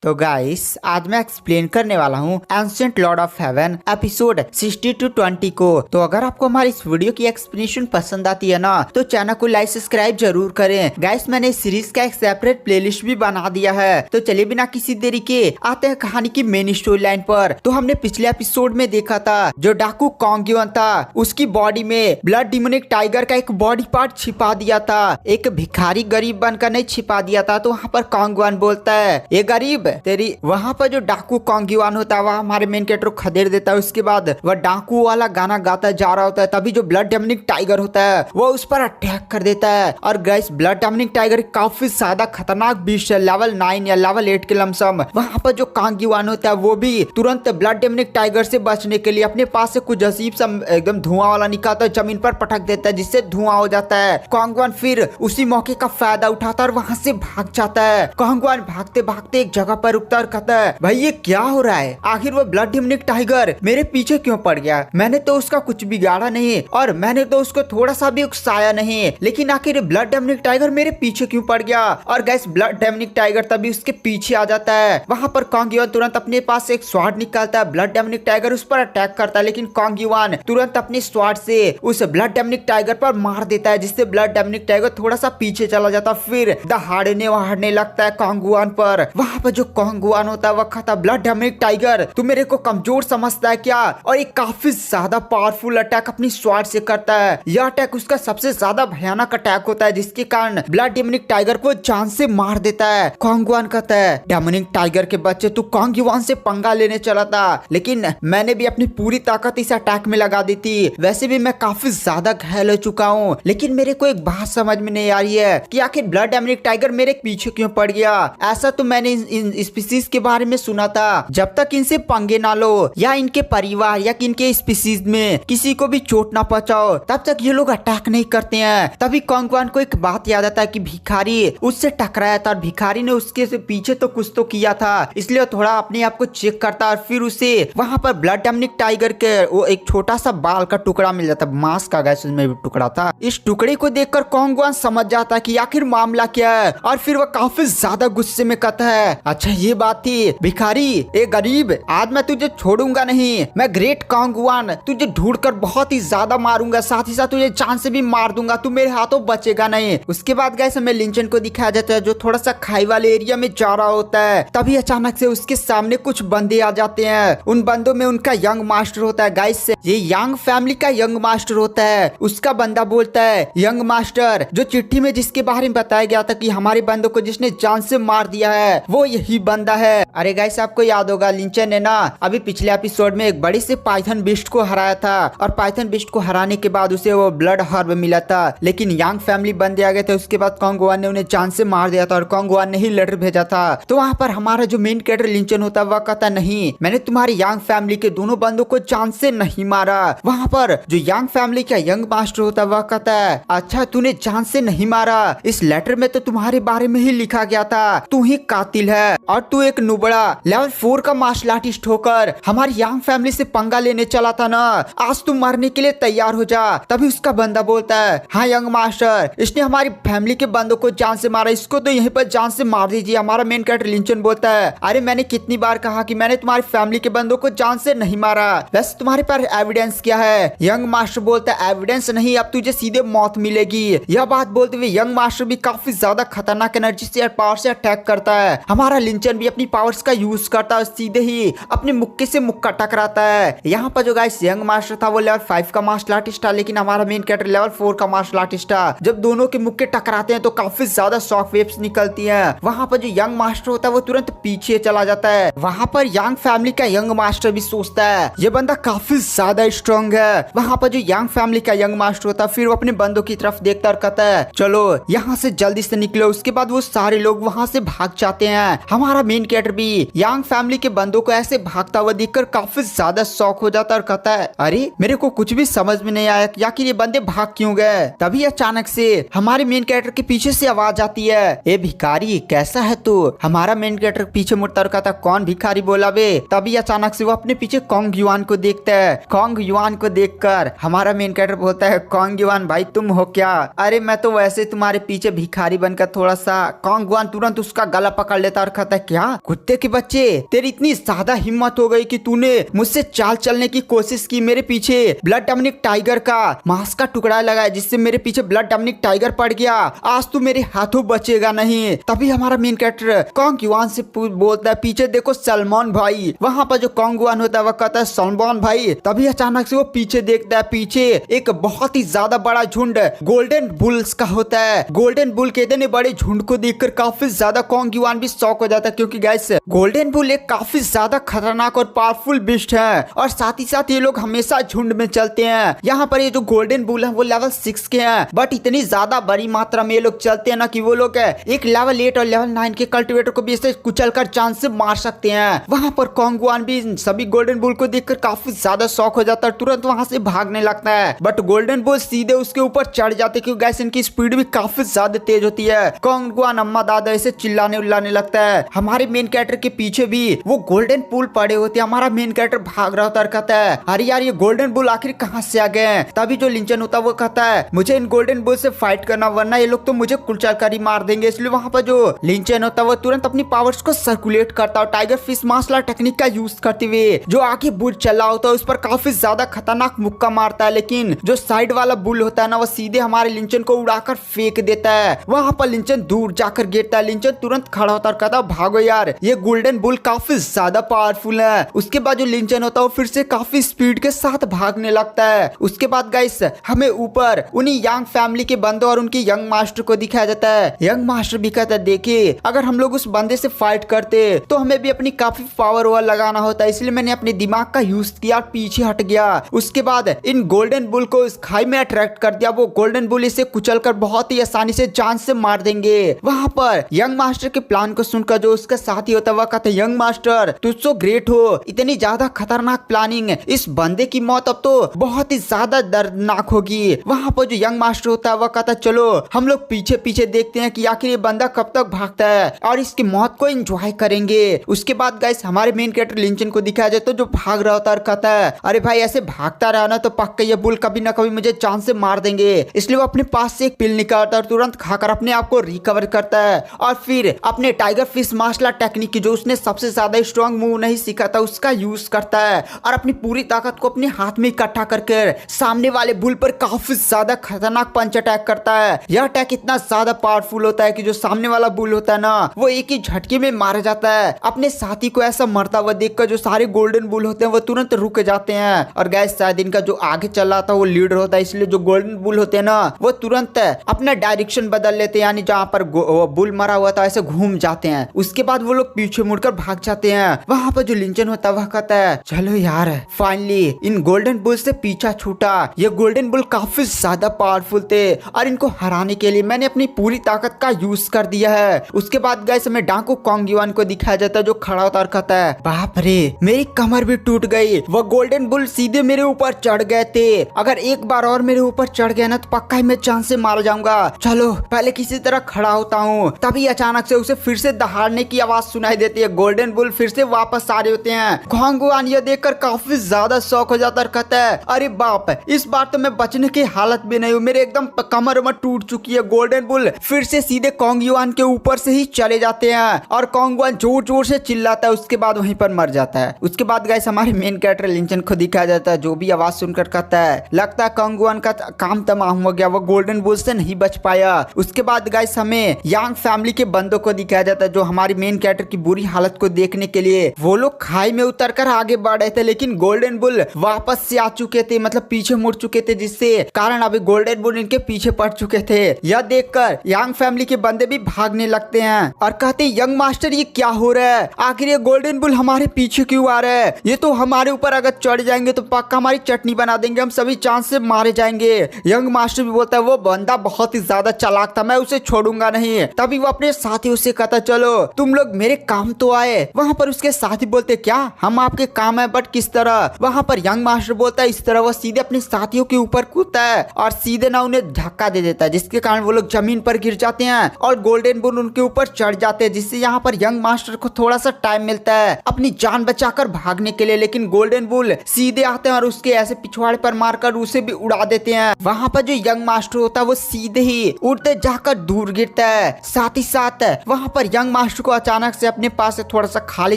तो गाइस आज मैं एक्सप्लेन करने वाला हूँ ancient Lord of haven episode 60 to 20 को। तो अगर आपको हमारी इस वीडियो की एक्सप्लेनेशन पसंद आती है ना तो चैनल को लाइक सब्सक्राइब जरूर करें। गाइस मैंने इस सीरीज का एक सेपरेट प्लेलिस्ट भी बना दिया है। तो चलिए बिना किसी देरी के आते हैं कहानी की मेन स्टोरी लाइन पर। तो हमने पिछले एपिसोड में देखा था जो डाकू कॉन्ग्युआन था उसकी बॉडी में ब्लड डिमोनिक टाइगर का एक बॉडी पार्ट छिपा दिया था। एक भिखारी गरीब बनकर नहीं छिपा दिया था। तो वहाँ पर कॉन्ग्युआन बोलता है ये गरीब तेरी वहाँ पर जो डाकू कॉन्ग्युआन होता है वह हमारे मेन कैरेक्टर को खदेड़ देता है। उसके बाद वह डाकू वाला गाना गाता जा रहा होता है। तभी जो ब्लड डेमनिक टाइगर होता है वो उस पर अटैक कर देता है। और गाइस ब्लड डेमनिक टाइगर काफी ज्यादा खतरनाक बीस्ट है, लेवल 9 या लेवल 8 के लमसम। वहाँ पर जो कॉन्ग्युआन होता है वो भी तुरंत ब्लड डेमनिक टाइगर से बचने के लिए अपने पास से कुछ अजीब सा एकदम धुआं वाला निकालता है, जमीन पर पटक देता है जिससे धुआं हो जाता है। कॉन्ग्युआन फिर उसी मौके का फायदा उठाता है और वहाँ से भाग जाता है। कॉन्ग्युआन भागते भागते एक जगह पर रुकता और कहता है भाई ये क्या हो रहा है, आखिर वो ब्लड डेमनिक टाइगर मेरे पीछे क्यों पड़ गया? मैंने तो उसका कुछ बिगाड़ा नहीं और मैंने तो उसको थोड़ा सा भी उकसाया नहीं, लेकिन आखिर ब्लड डेमनिक टाइगर मेरे पीछे क्यों पड़ गया? और गैस ब्लड डेमनिक टाइगर तभी उसके पीछे आ जाता है। वहां पर कॉन्ग्युआन तुरंत अपने पास एक स्वॉर्ड निकालता है। ब्लड डेमनिक टाइगर उस पर अटैक करता है, लेकिन कॉन्ग्युआन तुरंत अपने स्वॉर्ड से उस ब्लड डेमनिक टाइगर पर मार देता है, जिससे ब्लड डेमनिक टाइगर थोड़ा सा पीछे चला जाता है। फिर दहाड़ने लगता है कॉन्ग्युआन पर। वहां पर जो कॉन्ग्युआन होता है वह कहता ब्लड डेमनिक टाइगर तू मेरे को कमजोर समझता है क्या? और एक काफी ज्यादा पावरफुल अटैक अपनी स्वॉर्ड से करता है। यह अटैक उसका सबसे ज्यादा भयानक अटैक होता है, जिसके कारण ब्लड डेमनिक टाइगर को जान से मार देता है। कॉन्ग्युआन कहता है डेमनिक टाइगर के बच्चे तू कॉन्ग्युआन से पंगा लेने चला था, लेकिन मैंने भी अपनी पूरी ताकत इस अटैक में लगा दी थी। वैसे भी मैं काफी ज्यादा घायल हो चुका हूँ, लेकिन मेरे को एक बात समझ में नहीं आ रही है कि आखिर ब्लड डेमनिक टाइगर मेरे पीछे क्यों पड़ गया। ऐसा तो मैंने इन स्पीसीज के बारे में सुना था, जब तक इनसे पंगे ना लो या इनके परिवार या इनके स्पीसीज में किसी को भी चोट ना पहुंचाओ तब तक ये लोग अटैक नहीं करते हैं। तभी कॉन्ग्युआन को एक बात याद आता है कि भिखारी उससे टकराया था और भिखारी ने उसके से पीछे तो कुछ तो किया था, इसलिए थोड़ा अपने आप को चेक करता और फिर उसे वहां पर ब्लड डेमनिक टाइगर के वो एक छोटा सा बाल का टुकड़ा मिल जाता, मांस का गैस उसमें भी टुकड़ा था। इस टुकड़े को देखकर कॉन्ग्युआन समझ जाता है कि आखिर मामला क्या है और फिर वह काफी ज्यादा गुस्से में कहता है अच्छा ये बात थी भिखारी ए गरीब, आज मैं तुझे छोड़ूंगा नहीं। मैं ग्रेट कॉन्ग्युआन तुझे ढूंढकर बहुत ही ज्यादा मारूंगा, साथ ही साथ तुझे जान से भी मार दूंगा, तू मेरे हाथों बचेगा नहीं। उसके बाद गैस हमें लिंचन को दिखाया जाता है जो थोड़ा सा खाई वाले एरिया में जा रहा होता है। तभी अचानक से उसके सामने कुछ बंदे आ जाते हैं। उन बंदों में उनका यंग मास्टर होता है। गाइस ये यंग फैमिली का यंग मास्टर होता है। उसका बंदा बोलता है यंग मास्टर जो चिट्ठी में जिसके बारे में बताया गया था कि हमारे बंदों को जिसने जान से मार दिया है वो यही बंदा है। अरे गाइस आपको याद होगा लिंचन ने ना अभी पिछले एपिसोड में एक बड़ी से पाइथन बिस्ट को हराया था और पाइथन बिस्ट को हराने के बाद उसे वो ब्लड हर्ब मिला था, लेकिन यंग फैमिली बंदे आ गए थे। उसके बाद कॉन्ग्युआन ने उन्हें जान से मार दिया था और कॉन्ग्युआन ने ही लेटर भेजा था। तो वहाँ पर हमारा जो मेन कैरेक्टर लिंचन होता है वह कहता नहीं मैंने तुम्हारी यंग फैमिली के दोनों बंदों को जान से नहीं मारा। वहाँ पर जो यंग फैमिली का यंग मास्टर होता है वह कहता है अच्छा तूने जान से नहीं मारा, इस लेटर में तो तुम्हारे बारे में ही लिखा गया था, तू ही कातिल है और तू एक नुबड़ा लेवल 4 का मार्शल आर्टिस्ट होकर हमारी यंग फैमिली से पंगा लेने चला था ना, आज तू मरने के लिए तैयार हो जा। तभी उसका बंदा बोलता है हाँ यंग मास्टर इसने हमारी फैमिली के बंदों को जान से मारा, इसको तो यहीं पर जान से मार दीजिए। हमारा मेन कैरेक्टर लिंचन बोलता है अरे मैंने कितनी बार कहा कि मैंने तुम्हारी फैमिली के बंदों को जान से नहीं मारा, वैसे तुम्हारे पास एविडेंस क्या है? यंग मास्टर बोलता है एविडेंस नहीं, अब तुझे सीधे मौत मिलेगी। यह बात बोलते हुए यंग मास्टर भी काफी ज्यादा खतरनाक एनर्जी से पावर से अटैक करता है। हमारा लिंचन भी अपनी पावर्स का यूज करता है, सीधे ही अपने मुक्के से मुक्का टकराता है। यहाँ पर जो गाइस यंग मास्टर था वो लेवल 5 का मार्शल आर्टिस्ट था, लेकिन हमारा मेन कैरेक्टर लेवल 4 का मार्शल आर्टिस्ट था। जब दोनों के मुक्के टकराते हैं तो काफी ज्यादा शॉक वेव्स निकलती हैं। वहाँ पर जो यंग मास्टर होता है वो तुरंत पीछे चला जाता है। वहाँ पर यंग फैमिली का यंग मास्टर भी सोचता है ये बंदा काफी ज्यादा स्ट्रॉन्ग है। वहाँ पर जो यंग फैमिली का यंग मास्टर होता है फिर वो अपने बंदों की तरफ देखता और कहता है चलो यहाँ से जल्दी से निकलो। उसके बाद वो सारे लोग वहाँ से भाग जाते हैं। हमारा मेन कैरेक्टर भी यंग फैमिली के बंदों को ऐसे भागता हुआ देखकर काफी ज्यादा शॉक हो जाता और कहता है अरे मेरे को कुछ भी समझ में नहीं आया कि आखिर ये बंदे भाग क्यों गए। तभी अचानक से हमारे मेन कैरेक्टर के पीछे से आवाज आती है ए भिखारी कैसा है तू? हमारा मेन कैरेक्टर पीछे मुड़ता और कहता कौन भिखारी बोला बे? तभी अचानक से वो अपने पीछे कॉन्ग्युआन को देखता है। कॉन्ग्युआन को देखकर हमारा मेन कैरेक्टर बोलता है कॉन्ग्युआन भाई तुम हो क्या? अरे मैं तो वैसे तुम्हारे पीछे भिखारी बनकर थोड़ा सा। कॉन्ग्युआन तुरंत उसका गला पकड़ लेता और कहता कहता है क्या कुत्ते के बच्चे, तेरी इतनी ज्यादा हिम्मत हो गई कि तूने मुझसे चाल चलने की कोशिश की, मेरे पीछे ब्लड डोमिनिक टाइगर का मांस का टुकड़ा लगाया जिससे मेरे पीछे ब्लड डोमिनिक टाइगर पड़ गया, आज तू मेरे हाथों बचेगा नहीं। तभी हमारा मेन कैरेक्टर कॉन्ग युआन से बोलता है पीछे देखो सलमान भाई। वहां पर जो कॉन्ग युआन होता है वह कहता है सलमान भाई। तभी अचानक से वो पीछे देखता है, पीछे एक बहुत ही ज्यादा बड़ा झुंड गोल्डन बुल्स का होता है। गोल्डन बुल के इतने बड़े झुंड को देखकर काफी ज्यादा कॉन्ग युआन भी शॉक हो जाता है, क्योंकि गाइस गोल्डन बुल एक काफी ज्यादा खतरनाक और पावरफुल बिस्ट है और साथ ही साथ ये लोग हमेशा झुंड में चलते हैं। यहाँ पर ये जो गोल्डन बुल है वो लेवल 6 के हैं, बट इतनी ज्यादा बड़ी मात्रा में ये लोग चलते हैं ना कि वो लोग एक लेवल 8 और लेवल 9 के कल्टिवेटर को भी इसे कुचल कर चांस से मार सकते हैं। वहां पर कॉन्ग युआन भी सभी गोल्डन बुल को देखकर काफी ज्यादा शॉक हो जाता है, तुरंत वहां से भागने लगता है। बट गोल्डन बुल सीधे उसके ऊपर चढ़ जाते क्योंकि गैस इनकी स्पीड भी काफी ज्यादा तेज होती है। कॉन्ग युआन अम्मा दादा इसे चिल्लाने उल्लाने लगता है। हमारे मेन कैरेक्टर के पीछे भी वो गोल्डन बुल पड़े होते हैं। हमारा मेन कैरेक्टर भाग रहा होता है, कहता है अरे यार ये गोल्डन बुल आखिर कहां से आ गए। तभी जो लिंचन होता है वो कहता है मुझे इन गोल्डन बुल से फाइट करना वरना ये लोग तो मुझे कुचल कर ही मार देंगे। इसलिए वहां पर जो लिंचन होता है वो तुरंत अपनी पावर्स को सर्कुलेट करता है, टाइगर फिश मार्शल टेक्निक का यूज करते हुए जो आगे बुल चला होता है उस पर काफी ज्यादा खतरनाक मुक्का मारता है। लेकिन जो साइड वाला बुल होता है ना वो सीधे हमारे लिंचन को उड़ाकर फेंक देता है। वहां पर लिंचन दूर जाकर गिरता है। लिंचन तुरंत खड़ा होता है, कहता भागो यार ये गोल्डन बुल काफी ज्यादा पावरफुल है। उसके बाद जो लिंचन होता है वो फिर से काफी स्पीड के साथ भागने लगता है। उसके बाद गाइस हमें ऊपर उन्हीं यंग फैमिली के बंदों और उनके यंग मास्टर को दिखाया जाता है। यंग मास्टर भी कहता है देखिए अगर हम लोग उस बंदे से फाइट करते तो हमें भी अपनी काफी पावर ओवर लगाना होता है, इसलिए मैंने अपने दिमाग का यूज किया और पीछे हट गया। उसके बाद इन गोल्डन बुल को इस खाई में अट्रैक्ट कर दिया। वो गोल्डन बुल इसे कुचलकर बहुत ही आसानी से जान से मार देंगे। वहां पर यंग मास्टर के प्लान को सुनकर जो उसका साथी होता है वह कहता है यंग मास्टर तुझ सो ग्रेट हो, इतनी ज्यादा खतरनाक प्लानिंग, इस बंदे की मौत अब तो बहुत ही ज्यादा दर्दनाक होगी। वहां पर जो यंग मास्टर होता है वह कहता है चलो हम लोग पीछे पीछे देखते हैं कि आखिर ये बंदा कब तक भागता है और इसकी मौत को एंजॉय करेंगे। उसके बाद गाइस हमारे मेन कैरेक्टर लिंचन को दिखाया जाए तो जो भाग रहा होता है कहता है अरे भाई ऐसे भागता रहा ना तो पक्का ये बुल कभी ना कभी मुझे जान से मार देंगे। इसलिए वो अपने पास से एक पिल निकालता है और तुरंत खाकर अपने आप को रिकवर करता है और फिर अपने टाइगर फिश मार्शल टेक्निक की जो उसने सबसे ज्यादा स्ट्रॉन्ग मूव नहीं सीखा था उसका यूज करता है और अपनी पूरी ताकत को अपने हाथ में इकट्ठा करके सामने वाले बुल पर काफी ज्यादा खतरनाक पंच अटैक करता है। यह अटैक इतना ज्यादा पावरफुल होता है कि जो सामने वाला बुल होता है ना वो एक ही झटके में मारा जाता है। अपने साथी को ऐसा मरता हुआ देखकर जो सारे गोल्डन बुल होते हैं वो तुरंत रुक जाते हैं और गैस शायद इनका जो आगे चल रहा था वो लीडर होता है, इसलिए जो गोल्डन बुल होते हैं ना वो तुरंत अपना डायरेक्शन बदल लेते हैं, यानी जहाँ पर बुल मरा हुआ था ऐसे घूम जाते हैं। उसके बाद वो लोग पीछे मुड़कर भाग जाते हैं। वहां पर जो लिंचन होता है वह कहता है चलो यार फाइनली इन गोल्डन बुल से पीछा छूटा। ये गोल्डन बुल काफी ज्यादा पावरफुल थे और इनको हराने के लिए मैंने अपनी पूरी ताकत का यूज कर दिया है। उसके बाद गाइस हमें डाकू कॉन्ग युआन को दिखाया जाता है जो खड़ा होता और कहता है बाप रे मेरी कमर भी टूट गई, वो गोल्डन बुल सीधे मेरे ऊपर चढ़ गए थे, अगर एक बार और मेरे ऊपर चढ़ गया ना तो पक्का ही मैं जान से मार जाऊंगा। चलो पहले किसी तरह खड़ा होता हूँ। तभी अचानक से उसे फिर से दहाड़ने की आवाज सुनाई देती है। गोल्डन बुल फिर से वापस आ रहे होते हैं। कॉन्ग युआन ये देखकर काफी ज्यादा शौक हो जाता है और कहता है अरे बाप इस बार तो मैं बचने की हालत में नहीं हूँ, मेरे एकदम कमर उमर टूट चुकी है। गोल्डन बुल फिर से सीधे कॉन्ग युआन के ऊपर से ही चले जाते हैं और कॉन्ग युआन जोर जोर से चिल्लाता है, उसके बाद वहीं पर मर जाता है। उसके बाद गाइस हमारे मेन कैरेक्टर लिंचन को दिखाया जाता है जो भी आवाज सुनकर कहता है लगता है कॉन्ग युआन का काम तमाम हो गया, वो गोल्डन बुल से नहीं बच पाया। उसके बाद गाइस हमें यांग फैमिली के बंदों को दिखाया जाता है जो हमारी मेन कैरेक्टर की बुरी हालत को देखने के लिए वो लोग खाई में उतरकर आगे बढ़ रहे थे, लेकिन गोल्डन बुल वापस से आ चुके थे, मतलब पीछे मुड़ चुके थे, जिससे कारण अभी गोल्डन बुल इनके पीछे पड़ चुके थे। यह देखकर यांग फैमिली के बंदे भी भागने लगते हैं और कहते हैं यंग मास्टर ये क्या हो रहा है, आखिर ये गोल्डन बुल हमारे पीछे क्यों आ रहा है, ये तो हमारे ऊपर अगर चढ़ जाएंगे तो पक्का हमारी चटनी बना देंगे, हम सभी चांस से मारे जाएंगे। यंग मास्टर भी बोलता है वो बंदा बहुत ही ज्यादा चालाक था, मैं उसे छोड़ूंगा नहीं। तभी वो अपने साथियों से कहता चलो तुम लोग मेरे काम तो आए। वहां पर उसके साथी बोलते क्या हम आपके काम है, बट किस तरह। वहां पर यंग मास्टर बोलता है इस तरह। वो सीधे अपने साथियों के ऊपर कूदता है और सीधे ना उन्हें धक्का दे देता है, जिसके कारण वो लोग जमीन पर गिर जाते हैं और गोल्डन बुल उनके ऊपर चढ़ जाते हैं, जिससे यहाँ पर यंग मास्टर को थोड़ा सा टाइम मिलता है अपनी जान बचाकर भागने के लिए। लेकिन गोल्डन बुल सीधे आते हैं और उसके ऐसे पिछवाड़े पर मारकर उसे भी उड़ा देते हैं। वहां पर जो यंग मास्टर होता है वो सीधे ही उड़ते जाकर दूर गिरता है। साथ ही साथ वहां पर यंग मास्टर को अचानक से अपने पास से थोड़ा सा खाली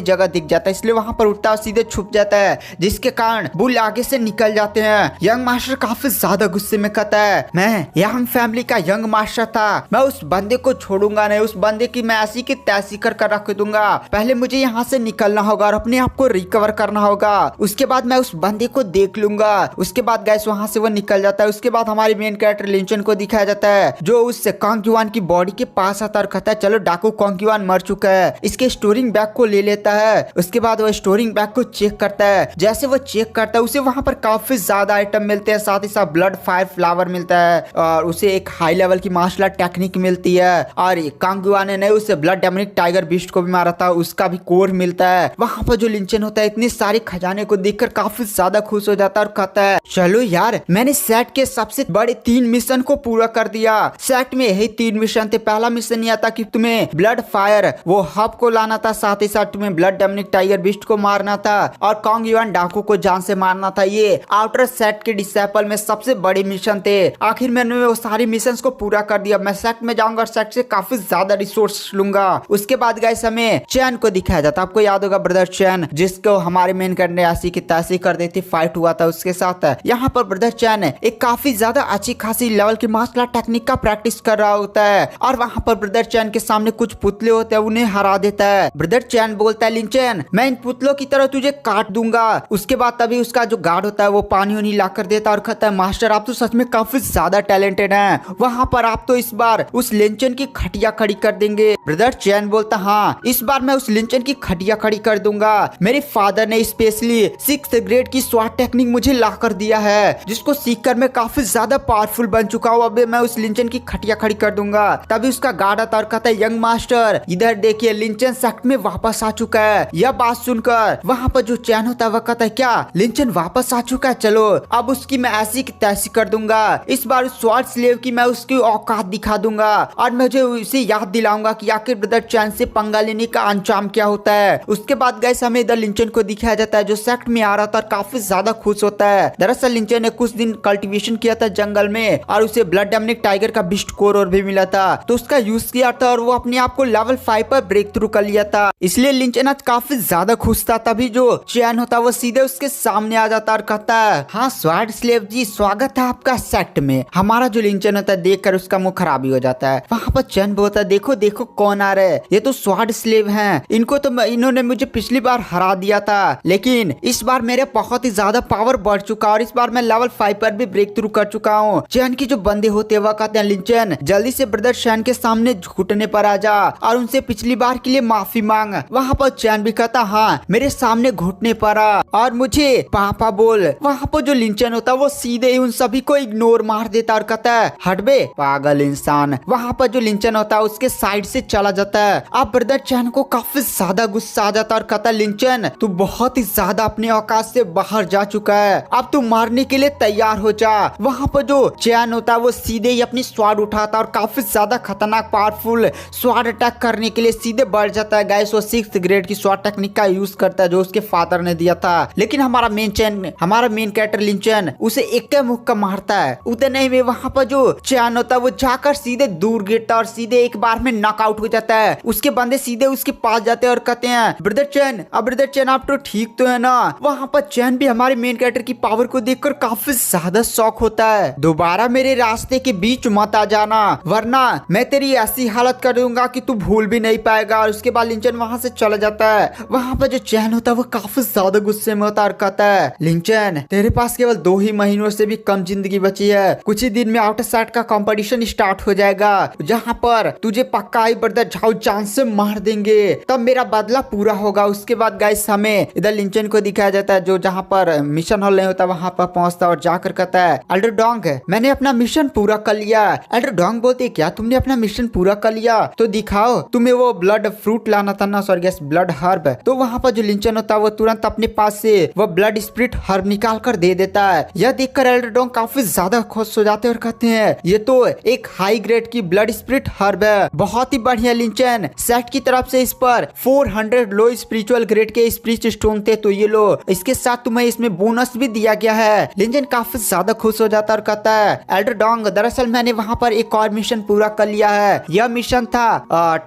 जगह दिख जाता है, इसलिए वहाँ पर उठता है, सीधे छुप जाता है, जिसके कारण बुल आगे से निकल जाते हैं। यंग मास्टर काफी ज्यादा गुस्से में कहता है, मैं यंग फैमिली का यंग मास्टर था, मैं उस बंदे को छोड़ूंगा नहीं, उस बंदे की मैं ऐसी की तैसी कर रख दूंगा। पहले मुझे यहाँ से निकलना होगा और अपने आप को रिकवर करना होगा, उसके बाद मैं उस बंदे को देख लूंगा। उसके बाद गाइस वहाँ से वो निकल जाता है। उसके बाद हमारी मेन कैरेक्टर लिंचन को दिखाया जाता है, जो उस कांग युआन की बॉडी के पास आता और कहता है, चलो डाकू कांग युआन मर चुका है, इसके स्टोरिंग बैग को ले लेता है। उसके बाद वो स्टोरिंग बैग को चेक करता है। जैसे वो चेक करता है उसे वहाँ पर काफी ज्यादा आइटम मिलते हैं, साथ ही साथ ब्लड फायर फ्लावर मिलता है और उसे एक हाई लेवल की मार्शल आर्ट टेक्निक मिलती है। और कांग युआन ने उसे ब्लड डेमनिक टाइगर बीस्ट को भी मारा था, उसका भी कोर मिलता है। वहाँ पर जो लिंचन होता है इतने सारे खजाने को देखकर काफी ज्यादा खुश हो जाता है और कहता है, चलो यार मैंने सेट के सबसे बड़े 3 मिशन को पूरा कर दिया। सेट में यही 3 मिशन थे। पहला मिशन यह था कि तुम्हें ब्लड फायर वो हब को लाना था, साथ ही साथ तुम्हें ब्लड डेमनिक टाइगर बीस्ट को मारना था और कांग युआन डाकू को जान से मारना था। ये आउटर सेट के डिसेपल में सबसे बड़े मिशन थे। आखिर मैंने वो सारे मिशन को पूरा कर दिया। मैं सेट में जाऊंगा और सेट से काफी ज्यादा रिसोर्स लूंगा। उसके बाद गाइस हमें चैन को दिखाया जाता। आपको याद होगा ब्रदर चैन, जिसको हमारे मेन करने ऐसी की तैसी कर देती, फाइट हुआ था उसके साथ। यहाँ पर ब्रदर चैन एक काफी ज्यादा अच्छी खासी लेवल की मार्शल आर्ट टेक्निक का प्रैक्टिस कर रहा होता है और वहाँ पर ब्रदर चैन के सामने कुछ पुतले होते हैं, उन्हें हरा देता है। ब्रदर चैन बोलता है, लिंचन मैं इन पुतलों की तरह तुझे काट दूंगा। उसके बाद तभी उसका जो गार्ड होता है वो पानी उनी ला कर देता और कहता है, मास्टर आप तो सच में काफी ज्यादा टैलेंटेड हैं, वहाँ पर आप तो इस बार उस लिंचन की खटिया खड़ी कर देंगे। ब्रदर चैन बोलता, हाँ इस बार मैं उस लिंचन की खटिया खड़ी कर दूंगा। मेरे फादर ने स्पेशली 6th ग्रेड की स्वाट टेक्निक मुझे ला कर दिया है, जिसको सीखकर मैं काफी ज्यादा पावरफुल बन चुका हूँ। अब मैं उस लिंचन की खटिया खड़ी कर दूंगा। तभी उसका गार्ड आता और कहता है, यंग मास्टर इधर देखिए, लिंचन सेक्ट में वापस आ चुका है। यह बात सुनकर वहाँ पर जो चैन होता है वह कहता है, क्या लिंचन वापस आ चुका है? चलो अब उसकी मैं ऐसी की तैसी कर दूंगा। इस बार उस स्वाट स्लेव की मैं उसकी औकात दिखा दूंगा और मुझे उसे याद दिलाऊंगा कि आखिर ब्रदर चैन से पंगा लेने का अंजाम क्या होता है। उसके बाद गाइस हमें इधर लिंचन को दिखाया जाता है, जो सेक्ट में आ रहा था और काफी ज्यादा खुश होता है। दरअसल लिंचन ने कुछ दिन कल्टीवेशन किया था जंगल में और उसे ब्लड डेमनिक टाइगर का बिस्ट कोर और भी मिला था, तो उसका यूज किया था और वो अपने आप को लेवल 5 पर ब्रेक थ्रू कर लिया था। इसलिए लिंचन आज काफी ज्यादा खुश था। तभी जो चैन होता वो सीधे उसके सामने आ जाता और कहता है, हाँ स्वार्ड स्लेव जी स्वागत है आपका सेक्ट में। हमारा जो लिंचन होता है देखकर उसका मुंह खराब ही हो जाता है। वहाँ पर चैन बोलता है, देखो देखो कौन आ रहे हैं, ये तो स्वार्ड स्लेव हैं। इनको तो इन्होंने मुझे पिछली बार हरा दिया था, लेकिन इस बार मेरे बहुत ही ज्यादा पावर बढ़ चुका और इस बार मैं लेवल 5 पर भी ब्रेक थ्रू कर चुका हूँ। चैन की जो बंदे होते हैं वह कहते हैं, लिंचन जल्दी से ब्रदर चैन के सामने घुटने पर आ जा और उनसे पिछली बार के लिए माफी मांग। वहाँ पर चैन भी कहता, हाँ मेरे सामने घुटने पर आ और मुझे पापा बोल। वहाँ पर जो लिंचन होता है वो सीधे ही उन सभी को इग्नोर मार देता और कहता है, हट बे पागल इंसान। वहाँ पर जो लिंचन होता है उसके साइड से चला जाता है। अब ब्रदर चैन को काफी ज्यादा गुस्सा आ जाता है और कहता है, लिंचन तू बहुत ही ज्यादा अपने औकात से बाहर जा चुका है, अब तू मारने के लिए तैयार हो जा। वहाँ पर जो चैन होता है वो सीधे ही अपनी स्वाड उठाता और काफी ज्यादा खतरनाक पावरफुल स्वाड अटैक करने के लिए सीधे बढ़ जाता है। गाइस वो 6th ग्रेड की स्वाड टेक्निक का यूज करता है जो उसके फादर ने दिया था, लेकिन हमारा मेन कैरेक्टर लिंचन उसे एक मुक्का मारता है। उतने में वहाँ पर जो चैन होता है वो जाकर सीधे दूर गिरता और सीधे एक बार में नॉकआउट हो जाता है। उसके बंदे सीधे उसके पास जाते हैं और कहते हैं, ब्रदर चैन आप तो ठीक तो है ना। वहाँ पर चैन भी हमारे मेन कैरेक्टर की पावर को देखकर काफी ज्यादा शॉक होता है। दोबारा मेरे रास्ते के बीच मत आ जाना, वरना मैं तेरी ऐसी हालत कर दूंगा कि तू भूल भी नहीं पाएगा। और उसके बाद लिंचन वहाँ से चला जाता है। वहाँ पर जो चैन होता है वो काफी ज्यादा गुस्से में होता है और कहता है, लिंचन तेरे पास केवल 2 ही महीनों से भी कम जिंदगी बची है। कुछ ही दिन में आउटर साइड का कंपटीशन स्टार्ट हो जाएगा, जहाँ पर तुझे पक्का ही ब्रदर झाओ जान से मार देंगे, तब मेरा बदला पूरा होगा। उसके बाद गाइस हमें इधर लिंचन को दिखाया जाता है, जो जहाँ पर मिशन हॉल नहीं होता वहाँ पर पहुँचता और जाकर कहता है, एल्डर डोंग मैंने अपना मिशन पूरा कर लिया। एल्डर डोंग बोलते, क्या तुमने अपना मिशन पूरा कर लिया? तो दिखाओ, तुम्हें वो ब्लड फ्रूट लाना था ना, सॉरी गैस ब्लड हर्ब। तो वहाँ पर जो लिंचन होता है वो तुरंत अपने पास से वो ब्लड स्प्रिट हर्ब निकाल कर दे देता है। यह देखकर एल्डर डोंग काफी ज्यादा खुश हो जाते हैं और कहते हैं, ये तो एक हाई ग्रेड की ब्लड स्प्रिट हर्ब है, बहुत ही बढ़िया लिंचन। सेट की तरफ से इस पर 400 लो स्पिरिचुअल ग्रेड के स्पिरिट स्टोन थे, तो ये लो, इसके साथ तुम्हें इसमें बोनस भी दिया गया है। लिंचन काफी ज्यादा खुश हो जाता है और कहता है, एल्डर डोंग दरअसल मैंने वहाँ पर एक और मिशन पूरा कर लिया है। यह मिशन था